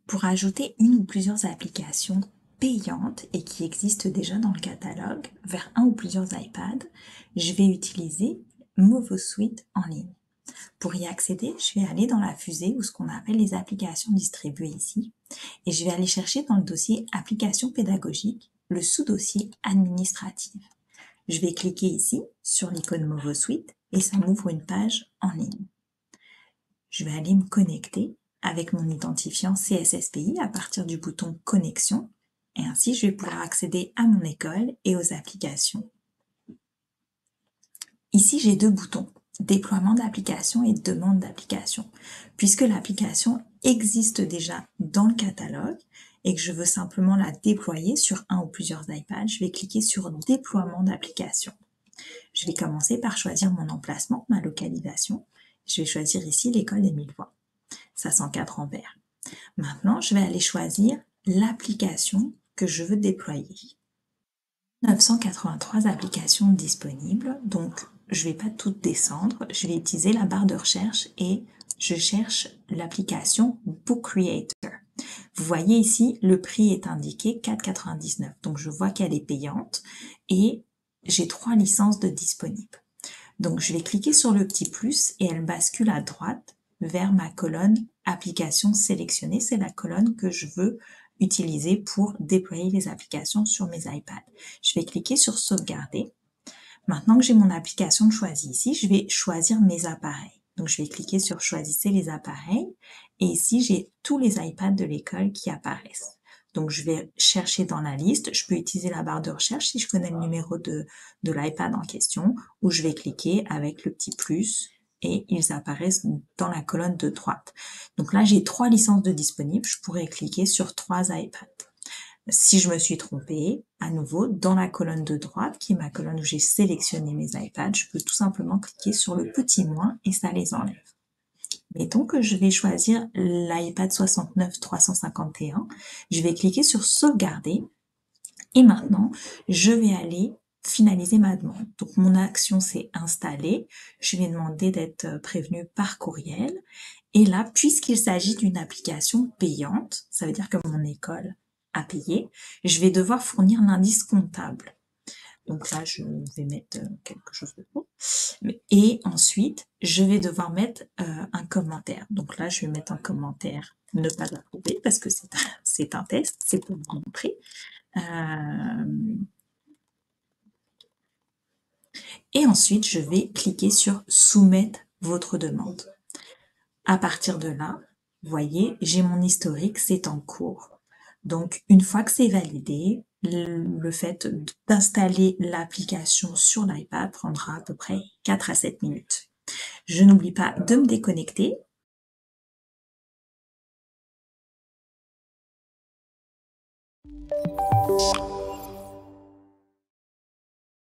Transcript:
Pour ajouter une ou plusieurs applications payantes et qui existent déjà dans le catalogue vers un ou plusieurs iPads, je vais utiliser MovoSuite en ligne. Pour y accéder, je vais aller dans la fusée ou ce qu'on appelle les applications distribuées ici et je vais aller chercher dans le dossier applications pédagogiques le sous-dossier administrative. Je vais cliquer ici sur l'icône MovoSuite et ça m'ouvre une page en ligne. Je vais aller me connecter avec mon identifiant CSSPI à partir du bouton Connexion et ainsi je vais pouvoir accéder à mon école et aux applications. Ici j'ai deux boutons, déploiement d'application et demande d'application. Puisque l'application existe déjà dans le catalogue et que je veux simplement la déployer sur un ou plusieurs iPads, je vais cliquer sur déploiement d'application. Je vais commencer par choisir mon emplacement, ma localisation. Je vais choisir ici l'école des Millevoies. Ça s'encadre en vert. Maintenant, je vais aller choisir l'application que je veux déployer. 983 applications disponibles, donc je ne vais pas toutes descendre. Je vais utiliser la barre de recherche et je cherche l'application Book Creator. Vous voyez ici, le prix est indiqué 4,99. Donc je vois qu'elle est payante et j'ai 3 licences de disponibles. Donc je vais cliquer sur le petit plus et elle bascule à droite vers ma colonne applications sélectionnées. C'est la colonne que je veux utiliser pour déployer les applications sur mes iPads. Je vais cliquer sur sauvegarder. Maintenant que j'ai mon application choisie ici, je vais choisir mes appareils. Donc je vais cliquer sur choisissez les appareils et ici j'ai tous les iPads de l'école qui apparaissent. Donc je vais chercher dans la liste, je peux utiliser la barre de recherche si je connais le numéro de l'iPad en question, ou je vais cliquer avec le petit plus et ils apparaissent dans la colonne de droite. Donc là j'ai 3 licences de disponibles, je pourrais cliquer sur 3 iPads. Si je me suis trompée, à nouveau, dans la colonne de droite, qui est ma colonne où j'ai sélectionné mes iPads, je peux tout simplement cliquer sur le petit moins et ça les enlève. Mettons que je vais choisir l'iPad 69-351, je vais cliquer sur sauvegarder et maintenant, je vais aller finaliser ma demande. Donc mon action c'est installer, je vais demander d'être prévenu par courriel et là, puisqu'il s'agit d'une application payante, ça veut dire que mon école a payé, je vais devoir fournir l'indice comptable. Donc là, je vais mettre quelque chose de beau. Et ensuite, je vais devoir mettre un commentaire. Donc là, je vais mettre un commentaire ne pas approuver parce que c'est un test, c'est pour vous montrer. Et ensuite, je vais cliquer sur soumettre votre demande. À partir de là, vous voyez, j'ai mon historique, c'est en cours. Donc, une fois que c'est validé, le fait d'installer l'application sur l'iPad prendra à peu près 4 à 7 minutes. Je n'oublie pas de me déconnecter.